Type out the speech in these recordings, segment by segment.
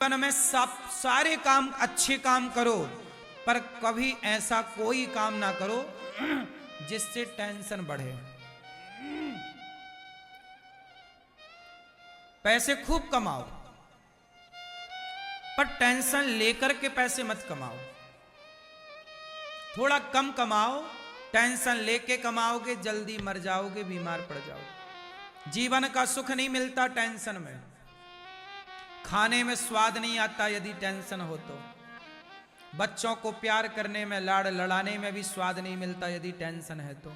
जीवन में सब सारे काम अच्छे काम करो, पर कभी ऐसा कोई काम ना करो जिससे टेंशन बढ़े। पैसे खूब कमाओ, पर टेंशन लेकर के पैसे मत कमाओ। थोड़ा कम कमाओ, टेंशन लेके कमाओगे जल्दी मर जाओगे, बीमार पड़ जाओगे। जीवन का सुख नहीं मिलता टेंशन में, खाने में स्वाद नहीं आता यदि टेंशन हो तो, बच्चों को प्यार करने में लाड़ लड़ाने में भी स्वाद नहीं मिलता यदि टेंशन है तो।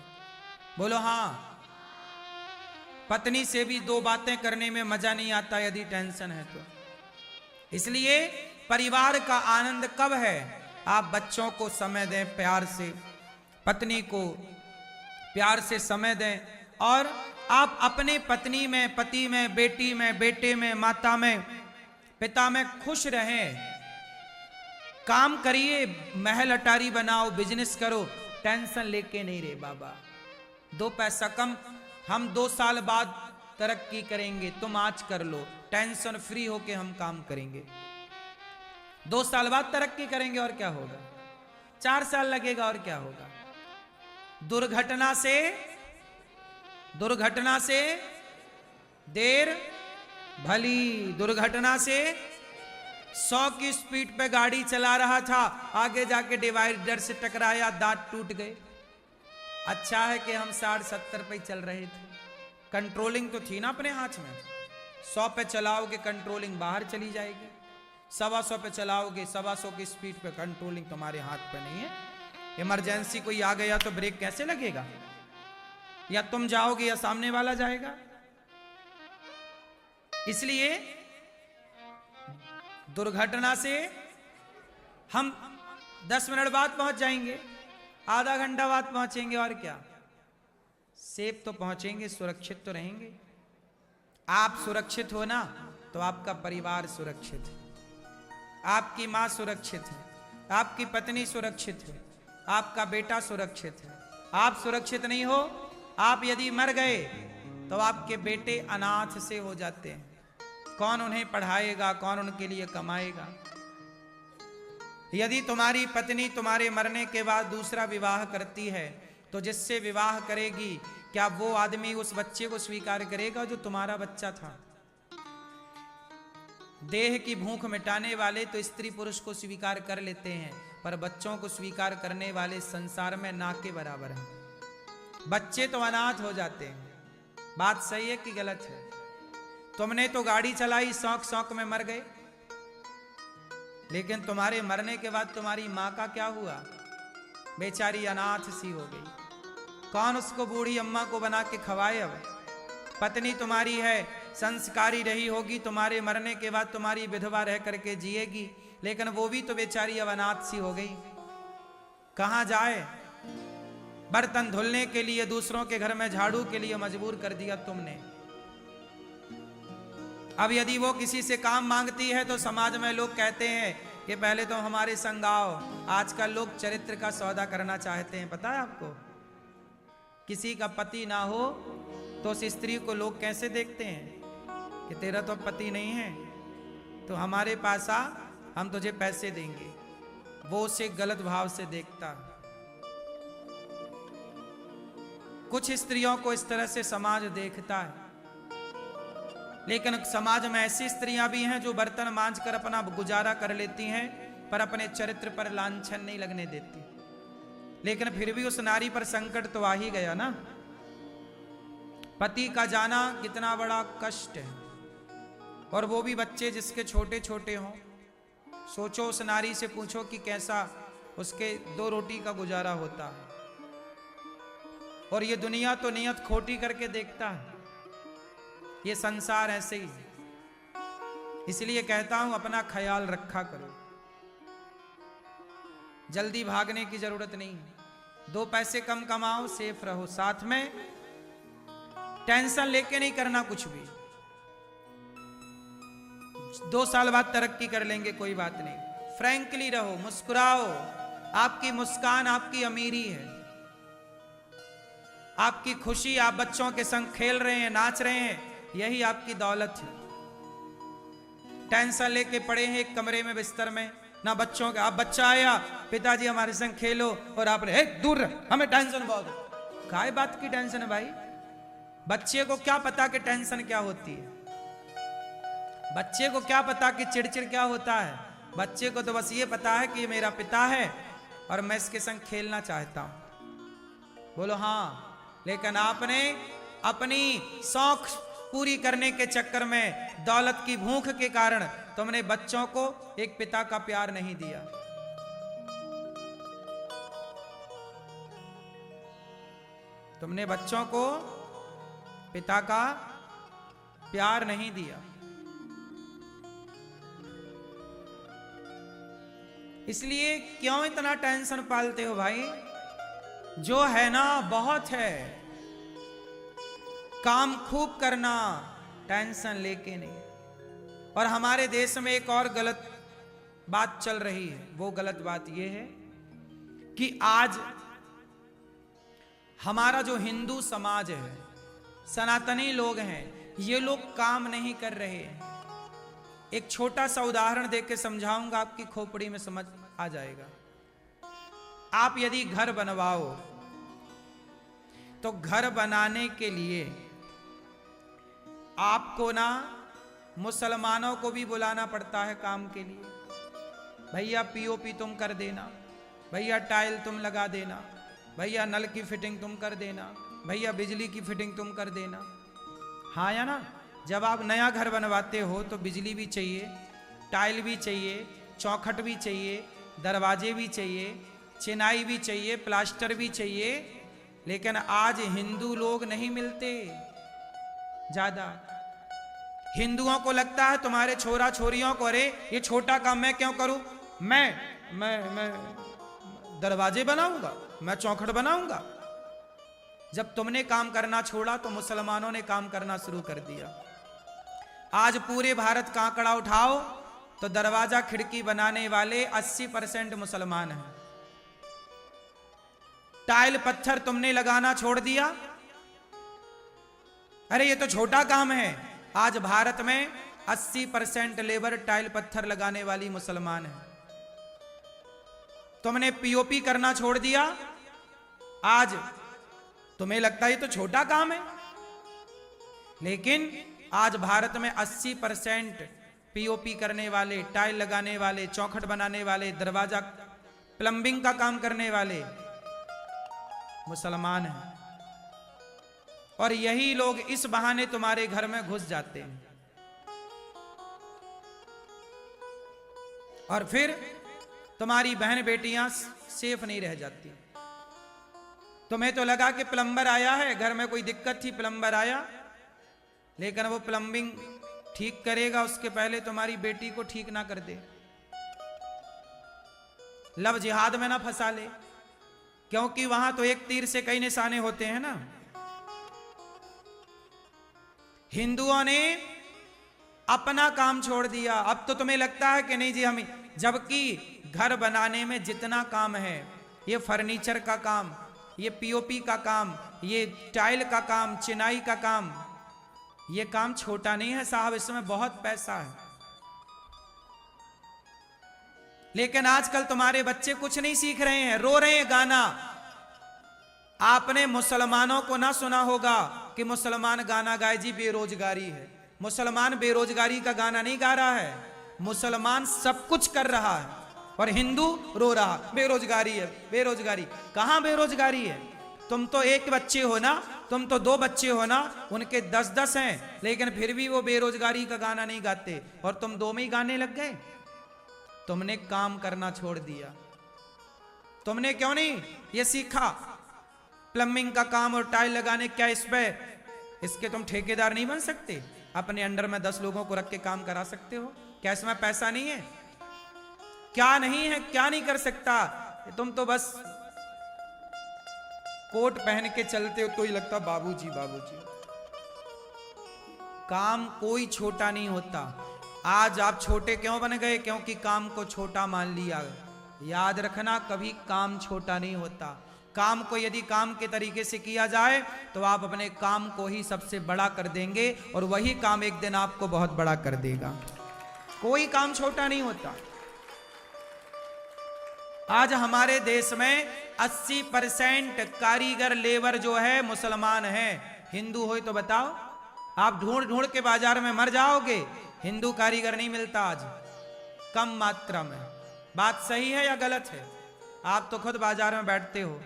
बोलो हाँ। पत्नी से भी दो बातें करने में मजा नहीं आता यदि टेंशन है तो। इसलिए परिवार का आनंद कब है? आप बच्चों को समय दें प्यार से, पत्नी को प्यार से समय दें, और आप अपने पत्नी में, पति में, बेटी में, बेटे में, माता में, पिता में खुश रहें। काम करिए, महल अटारी बनाओ, बिजनेस करो, टेंशन लेके नहीं रे बाबा। दो पैसा कम, हम 2 साल बाद तरक्की करेंगे, तुम आज कर लो, टेंशन फ्री होके हम काम करेंगे। 2 साल बाद तरक्की करेंगे और क्या होगा, 4 साल लगेगा और क्या होगा। दुर्घटना से देर भली। दुर्घटना से 100 की स्पीड पे गाड़ी चला रहा था, आगे जाके डिवाइडर से टकराया, दांत टूट गए। अच्छा है कि हम 60-70 पे चल रहे थे, कंट्रोलिंग तो थी ना अपने हाथ में। 100 पे चलाओगे कंट्रोलिंग बाहर चली जाएगी, 125 पे चलाओगे 125 की स्पीड पे, कंट्रोलिंग तुम्हारे हाथ पे नहीं है। इमरजेंसी कोई आ गया तो ब्रेक कैसे लगेगा? या तुम जाओगे या सामने वाला जाएगा। इसलिए दुर्घटना से हम 10 मिनट बाद पहुंच जाएंगे, आधा घंटा बाद पहुंचेंगे और क्या, सेफ तो पहुंचेंगे, सुरक्षित तो रहेंगे। आप सुरक्षित हो ना तो आपका परिवार सुरक्षित है, आपकी मां सुरक्षित है, आपकी पत्नी सुरक्षित है, आपका बेटा सुरक्षित है। आप सुरक्षित नहीं हो, आप यदि मर गए तो आपके बेटे अनाथ से हो जाते हैं। कौन उन्हें पढ़ाएगा, कौन उनके लिए कमाएगा? यदि तुम्हारी पत्नी तुम्हारे मरने के बाद दूसरा विवाह करती है तो जिससे विवाह करेगी, क्या वो आदमी उस बच्चे को स्वीकार करेगा जो तुम्हारा बच्चा था? देह की भूख मिटाने वाले तो स्त्री पुरुष को स्वीकार कर लेते हैं, पर बच्चों को स्वीकार करने वाले संसार में ना के बराबर हैं। बच्चे तो अनाथ हो जाते हैं। बात सही है कि गलत है? तुमने तो गाड़ी चलाई, शौक में मर गए, लेकिन तुम्हारे मरने के बाद तुम्हारी मां का क्या हुआ? बेचारी अनाथ सी हो गई। कौन उसको बूढ़ी अम्मा को बना के खवाए? अब पत्नी तुम्हारी है, संस्कारी रही होगी, तुम्हारे मरने के बाद तुम्हारी विधवा रह करके जिएगी, लेकिन वो भी तो बेचारी अब अनाथ सी हो गई, कहां जाए? बर्तन धुलने के लिए दूसरों के घर में झाड़ू के लिए मजबूर कर दिया तुमने। अब यदि वो किसी से काम मांगती है तो समाज में लोग कहते हैं कि पहले तो हमारे संग आओ। आजकल लोग चरित्र का सौदा करना चाहते हैं, पता है आपको? किसी का पति ना हो तो उस स्त्री को लोग कैसे देखते हैं कि तेरा तो पति नहीं है, तो हमारे पास आ, हम तुझे पैसे देंगे। वो उसे गलत भाव से देखता। कुछ स्त्रियों को इस तरह से समाज देखता है, लेकिन समाज में ऐसी स्त्रियां भी हैं जो बर्तन मांज कर अपना गुजारा कर लेती हैं, पर अपने चरित्र पर लांछन नहीं लगने देती। लेकिन फिर भी उस नारी पर संकट तो आ ही गया ना। पति का जाना कितना बड़ा कष्ट है, और वो भी बच्चे जिसके छोटे छोटे हों। सोचो, उस नारी से पूछो कि कैसा उसके 2 रोटी का गुजारा होता है। और ये दुनिया तो नियत खोटी करके देखता है, ये संसार ऐसे ही। इसलिए कहता हूं, अपना ख्याल रखा करो, जल्दी भागने की जरूरत नहीं है। 2 पैसे कम कमाओ, सेफ रहो, साथ में टेंशन लेके नहीं करना कुछ भी। 2 साल बाद तरक्की कर लेंगे, कोई बात नहीं। फ्रैंकली रहो, मुस्कुराओ। आपकी मुस्कान आपकी अमीरी है, आपकी खुशी। आप बच्चों के संग खेल रहे हैं, नाच रहे हैं, यही आपकी दौलत है। टेंशन लेके पड़े हैं एक कमरे में बिस्तर में, ना बच्चों का। अब बच्चा आया, पिताजी हमारे संग खेलो, और आपने दूर रह, हमें टेंशन बहुत है। काय बात की टेंशन है भाई? बच्चे को क्या पता कि टेंशन क्या होती है? बच्चे को क्या पता कि चिड़चिड़ क्या होता है? बच्चे को तो बस ये पता है कि ये मेरा पिता है और मैं इसके संग खेलना चाहता हूं। बोलो हाँ। लेकिन आपने अपनी शौक पूरी करने के चक्कर में, दौलत की भूख के कारण तुमने बच्चों को एक पिता का प्यार नहीं दिया। तुमने बच्चों को पिता का प्यार नहीं दिया। इसलिए क्यों इतना टेंशन पालते हो भाई? जो है ना बहुत है, काम खूब करना, टेंशन लेके नहीं। और हमारे देश में एक और गलत बात चल रही है। वो गलत बात यह है कि आज हमारा जो हिंदू समाज है, सनातनी लोग हैं, ये लोग काम नहीं कर रहे हैं। एक छोटा सा उदाहरण देके के समझाऊंगा, आपकी खोपड़ी में समझ आ जाएगा। आप यदि घर बनवाओ तो घर बनाने के लिए आपको ना मुसलमानों को भी बुलाना पड़ता है काम के लिए। भैया पीओपी तुम कर देना, भैया टाइल तुम लगा देना, भैया नल की फिटिंग तुम कर देना, भैया बिजली की फिटिंग तुम कर देना। हाँ या ना? जब आप नया घर बनवाते हो तो बिजली भी चाहिए, टाइल भी चाहिए, चौखट भी चाहिए, दरवाजे भी चाहिए, चिनाई भी चाहिए, प्लास्टर भी चाहिए। लेकिन आज हिंदू लोग नहीं मिलते ज्यादा। हिंदुओं को लगता है तुम्हारे छोरा छोरियों को, अरे ये छोटा काम मैं क्यों करूं, मैं दरवाजे बनाऊंगा, मैं चौखट बनाऊंगा। जब तुमने काम करना छोड़ा तो मुसलमानों ने काम करना शुरू कर दिया। आज पूरे भारत का आंकड़ा उठाओ तो दरवाजा खिड़की बनाने वाले 80% मुसलमान हैं। टाइल पत्थर तुमने लगाना छोड़ दिया, अरे ये तो छोटा काम है। आज भारत में 80% लेबर टाइल पत्थर लगाने वाली मुसलमान है। तुमने पीओपी करना छोड़ दिया, आज तुम्हें लगता है ये तो छोटा काम है। लेकिन आज भारत में 80% पीओपी करने वाले, टाइल लगाने वाले, चौखट बनाने वाले, दरवाजा प्लम्बिंग का काम करने वाले मुसलमान हैं। और यही लोग इस बहाने तुम्हारे घर में घुस जाते हैं और फिर तुम्हारी बहन बेटियां सेफ नहीं रह जाती। तुम्हें तो लगा कि प्लम्बर आया है, घर में कोई दिक्कत थी, प्लम्बर आया, लेकिन वो प्लम्बिंग ठीक करेगा उसके पहले तुम्हारी बेटी को ठीक ना कर दे, लव जिहाद में ना फंसा ले। क्योंकि वहां तो एक तीर से कई निशाने होते हैं ना। हिंदुओं ने अपना काम छोड़ दिया। अब तो तुम्हें लगता है कि नहीं जी हम, जबकि घर बनाने में जितना काम है, ये फर्नीचर का काम, ये पीओपी का काम, ये टाइल का काम, चिनाई का काम, ये काम छोटा नहीं है साहब, इसमें बहुत पैसा है। लेकिन आजकल तुम्हारे बच्चे कुछ नहीं सीख रहे हैं, रो रहे हैं गाना। आपने मुसलमानों को ना सुना होगा कि मुसलमान गाना गाए जी बेरोजगारी है। मुसलमान बेरोजगारी का गाना नहीं गा रहा है, मुसलमान सब कुछ कर रहा है और हिंदू रो रहा, बेरोजगारी है, बेरोजगारी। कहां बेरोजगारी है? तुम तो एक बच्चे हो ना, तुम तो 2 बच्चे हो ना, उनके 10-10 हैं, लेकिन फिर भी वो बेरोजगारी का गाना नहीं गाते और तुम 2 में ही गाने लग गए। तुमने काम करना छोड़ दिया। तुमने क्यों नहीं ये सीखा प्लम्बिंग का काम और टाइल लगाने? क्या इस पे इसके तुम ठेकेदार नहीं बन सकते? अपने अंडर में 10 लोगों को रख के काम करा सकते हो? क्या इसमें पैसा नहीं है? क्या नहीं है, क्या नहीं कर सकता? तुम तो बस कोट पहन के चलते हो तो ही लगता बाबूजी बाबूजी। काम कोई छोटा नहीं होता। आज आप छोटे क्यों बन गए? क्योंकि काम को छोटा मान लिया। याद रखना, कभी काम छोटा नहीं होता। काम को यदि काम के तरीके से किया जाए तो आप अपने काम को ही सबसे बड़ा कर देंगे और वही काम एक दिन आपको बहुत बड़ा कर देगा। कोई काम छोटा नहीं होता। आज हमारे देश में 80% कारीगर लेबर जो है मुसलमान है। हिंदू हो तो बताओ, आप ढूंढ ढूंढ के बाजार में मर जाओगे, हिंदू कारीगर नहीं मिलता आज, कम मात्रा में। बात सही है या गलत है? आप तो खुद बाजार में बैठते हो,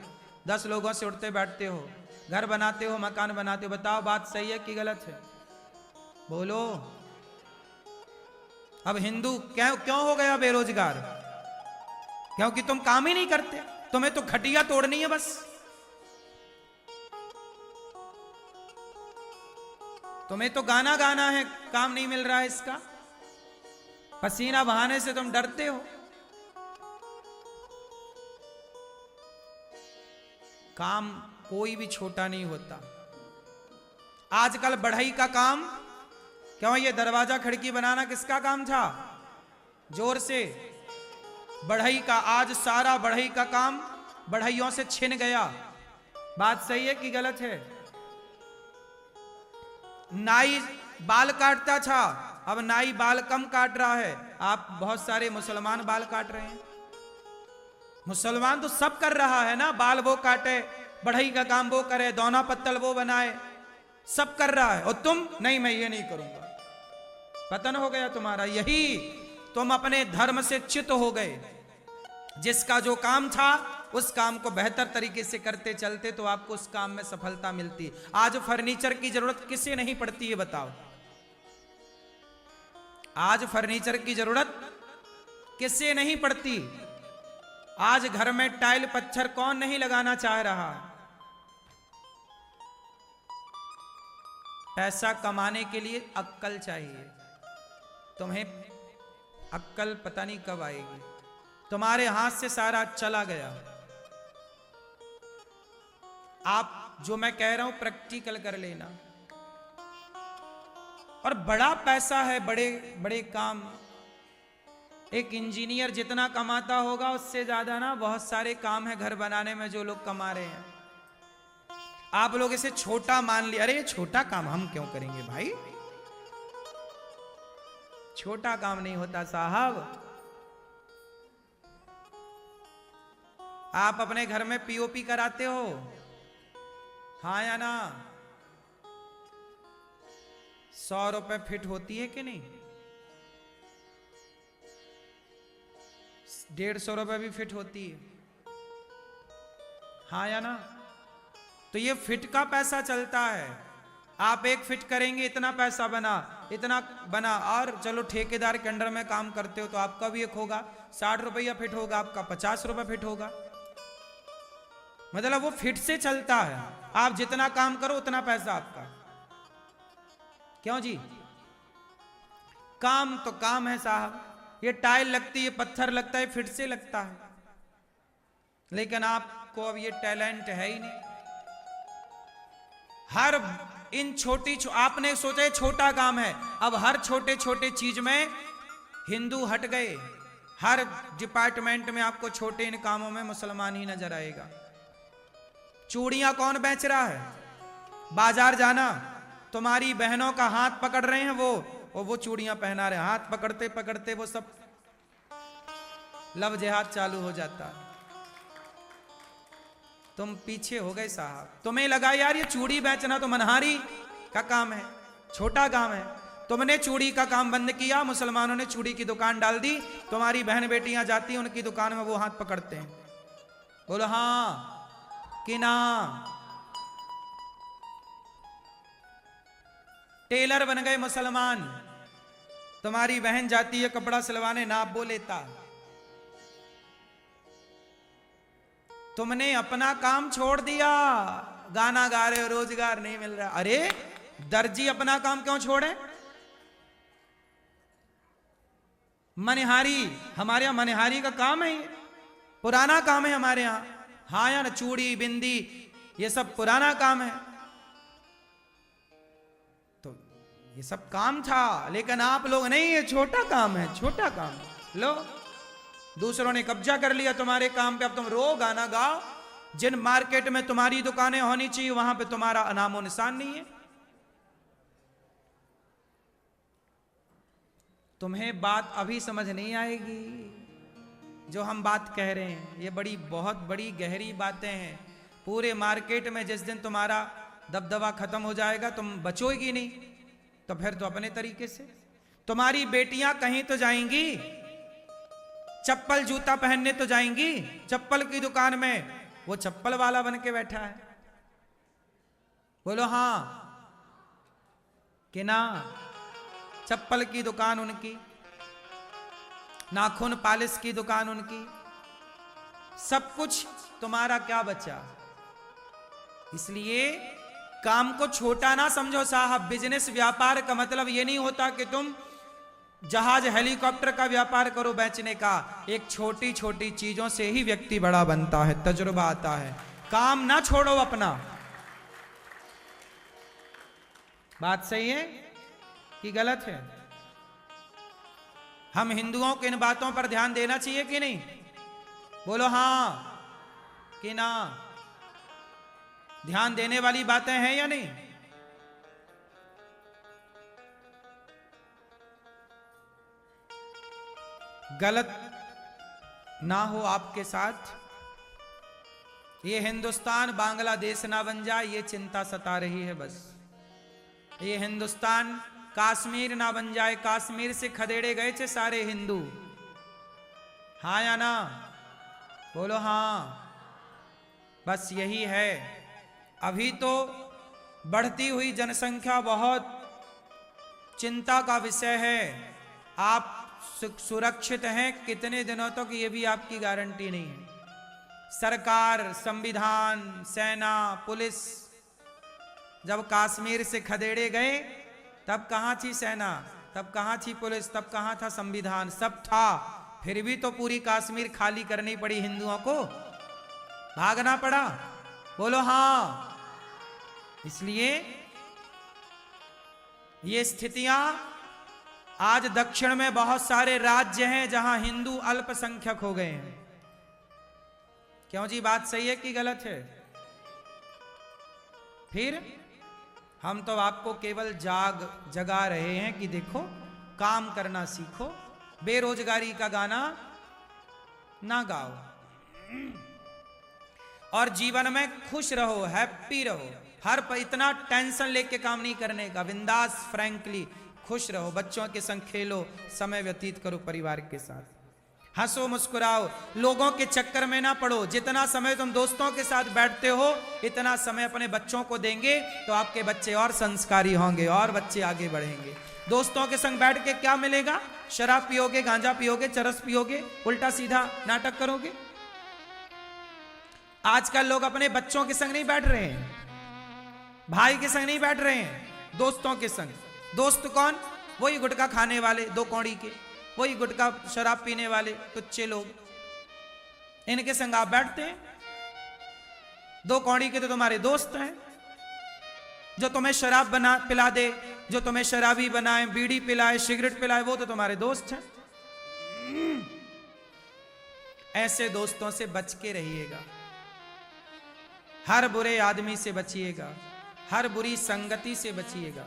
10 लोगों से उठते बैठते हो, घर बनाते हो, मकान बनाते हो, बताओ बात सही है कि गलत है? बोलो। अब हिंदू क्यों हो गया बेरोजगार? क्योंकि तुम काम ही नहीं करते, तुम्हें तो खटिया तोड़नी है बस। तुम्हें तो गाना गाना है, काम नहीं मिल रहा है इसका। पसीना बहाने से तुम डरते हो। काम कोई भी छोटा नहीं होता। आजकल बढ़ई का काम, क्यों ये दरवाजा खिड़की बनाना किसका काम था? जोर से। बढ़ई का, आज सारा बढ़ई का काम बढ़इयों से छिन गया। बात सही है कि गलत है? नाई बाल काटता था, अब नाई बाल कम काट रहा है। आप बहुत सारे मुसलमान बाल काट रहे हैं। मुसलमान तो सब कर रहा है ना, बाल वो काटे, बढ़ई का काम वो करे, दौना पत्तल वो बनाए, सब कर रहा है। और तुम नहीं, मैं ये नहीं करूंगा। पतन हो गया तुम्हारा। यही तुम अपने धर्म से च्युत हो गए। जिसका जो काम था उस काम को बेहतर तरीके से करते चलते तो आपको उस काम में सफलता मिलती। आज फर्नीचर की जरूरत किसे नहीं पड़ती है बताओ? आज फर्नीचर की जरूरत किसे नहीं पड़ती? आज घर में टाइल पत्थर कौन नहीं लगाना चाह रहा? पैसा कमाने के लिए अक्कल चाहिए। तुम्हें अक्कल पता नहीं कब आएगी। तुम्हारे हाथ से सारा चला गया। आप जो मैं कह रहा हूं प्रैक्टिकल कर लेना। और बड़ा पैसा है, बड़े बड़े काम। एक इंजीनियर जितना कमाता होगा उससे ज्यादा ना बहुत सारे काम है घर बनाने में जो लोग कमा रहे हैं। आप लोग इसे छोटा मान लिया, अरे छोटा काम हम क्यों करेंगे भाई? छोटा काम नहीं होता साहब। आप अपने घर में पीओपी कराते हो, हाँ या ना? 100 रुपए फिट होती है कि नहीं? 150 रुपए भी फिट होती है, हाँ या ना? तो ये फिट का पैसा चलता है। आप एक फिट करेंगे इतना पैसा बना, इतना बना। और चलो ठेकेदार के अंडर में काम करते हो तो आपका भी एक होगा 60 रुपया फिट होगा, आपका 50 रुपए फिट होगा। मतलब वो फिट से चलता है। आप जितना काम करो उतना पैसा आपका। क्यों जी? काम तो काम है साहब। ये टाइल लगती है, पत्थर लगता है, फिट से लगता है। लेकिन आपको अब ये टैलेंट है ही नहीं। हर इन आपने सोचा है छोटा काम है, अब हर छोटे छोटे चीज में हिंदू हट गए। हर डिपार्टमेंट में आपको छोटे इन कामों में मुसलमान ही नजर आएगा। चूड़ियां कौन बेच रहा है? बाजार जाना, तुम्हारी बहनों का हाथ पकड़ रहे हैं वो चूड़ियां पहना रहे हैं। हाथ पकड़ते पकड़ते वो सब लव जिहाद चालू हो जाता है। तुम पीछे हो गए साहब। तुम्हें लगा यार ये चूड़ी बेचना तो मनहारी का काम है, छोटा काम है। तुमने चूड़ी का काम बंद किया, मुसलमानों ने चूड़ी की दुकान डाल दी। तुम्हारी बहन बेटियां जाती हैं उनकी दुकान में, वो हाथ पकड़ते हैं। बोलो हाँ कि ना? टेलर बन गए मुसलमान। तुम्हारी बहन जाती है कपड़ा सिलवाने, नाप वो लेता। तुमने अपना काम छोड़ दिया, गाना गा रहे हो, रोजगार नहीं मिल रहा। अरे दर्जी अपना काम क्यों छोड़े? मनिहारी, हमारे यहां मनिहारी का काम है, ये पुराना काम है हमारे यहां। हाँ यार, चूड़ी बिंदी ये सब पुराना काम है। तो ये सब काम था, लेकिन आप लोग नहीं, ये छोटा काम है, छोटा काम है। लो, दूसरों ने कब्जा कर लिया तुम्हारे काम पे। अब तुम रो, गाना गाओ। जिन मार्केट में तुम्हारी दुकानें होनी चाहिए वहां पे तुम्हारा नामो निशान नहीं है। तुम्हें बात अभी समझ नहीं आएगी जो हम बात कह रहे हैं। ये बहुत बड़ी गहरी बातें हैं। पूरे मार्केट में जिस दिन तुम्हारा दबदबा खत्म हो जाएगा, तुम बचोगी नहीं, तो फिर तो अपने तरीके से तुम्हारी बेटियां कहीं तो जाएंगी, चप्पल जूता पहनने तो जाएंगी, चप्पल की दुकान में वो चप्पल वाला बन के बैठा है। बोलो हाँ कि ना? चप्पल की दुकान उनकी, नाखून पालिश की दुकान उनकी, सब कुछ तुम्हारा क्या बचा? इसलिए काम को छोटा ना समझो साहब। बिजनेस व्यापार का मतलब यह नहीं होता कि तुम जहाज हेलीकॉप्टर का व्यापार करो बेचने का। एक छोटी छोटी चीजों से ही व्यक्ति बड़ा बनता है, तजुर्बा आता है। काम ना छोड़ो अपना। बात सही है कि गलत है? हम हिंदुओं को इन बातों पर ध्यान देना चाहिए कि नहीं? बोलो हाँ कि ना? ध्यान देने वाली बातें हैं या नहीं? गलत ना हो आपके साथ, ये हिंदुस्तान बांग्लादेश ना बन जाए, ये चिंता सता रही है बस। ये हिंदुस्तान काश्मीर ना बन जाए। काश्मीर से खदेड़े गए थे सारे हिंदू, हाँ या ना? बोलो हाँ। बस यही है। अभी तो बढ़ती हुई जनसंख्या बहुत चिंता का विषय है। आप सुरक्षित हैं कितने दिनों तक, ये भी आपकी गारंटी नहीं है। सरकार, संविधान, सेना, पुलिस जब कश्मीर से खदेड़े गए तब कहां थी सेना, तब कहां थी पुलिस, तब कहां था संविधान? सब था, फिर भी तो पूरी कश्मीर खाली करनी पड़ी हिंदुओं को, भागना पड़ा। बोलो हाँ। इसलिए ये स्थितियां आज दक्षिण में बहुत सारे राज्य हैं जहां हिंदू अल्पसंख्यक हो गए हैं। क्यों जी? बात सही है कि गलत है? फिर हम तो आपको केवल जगा रहे हैं कि देखो, काम करना सीखो। बेरोजगारी का गाना ना गाओ और जीवन में खुश रहो, हैप्पी रहो। इतना टेंशन लेके काम नहीं करने का। बिंदास, फ्रैंकली खुश रहो। बच्चों के संग खेलो, समय व्यतीत करो परिवार के साथ, हंसो मुस्कुराओ। लोगों के चक्कर में ना पड़ो। जितना समय तुम दोस्तों के साथ बैठते हो, इतना समय अपने बच्चों को देंगे तो आपके बच्चे और संस्कारी होंगे और बच्चे आगे बढ़ेंगे। दोस्तों के संग बैठ के क्या मिलेगा? शराब पियोगे, गांजा पियोगे, चरस पियोगे, उल्टा सीधा नाटक करोगे। आजकल लोग अपने बच्चों के संग नहीं बैठ रहे हैं, भाई के संग नहीं बैठ रहे हैं, दोस्तों के संग। दोस्त कौन? वही गुटखा खाने वाले, दो कौड़ी के, वही गुटखा शराब पीने वाले तुच्छे लोग, इनके संग आप बैठते हैं। दो कौड़ी के तो तुम्हारे दोस्त हैं। जो तुम्हें शराब पिला दे, जो तुम्हें शराबी बनाए, बीड़ी पिलाए, सिगरेट पिलाए, वो तो तुम्हारे दोस्त हैं। ऐसे दोस्तों से बच के रहिएगा। हर बुरे आदमी से बचिएगा, हर बुरी संगति से बचिएगा।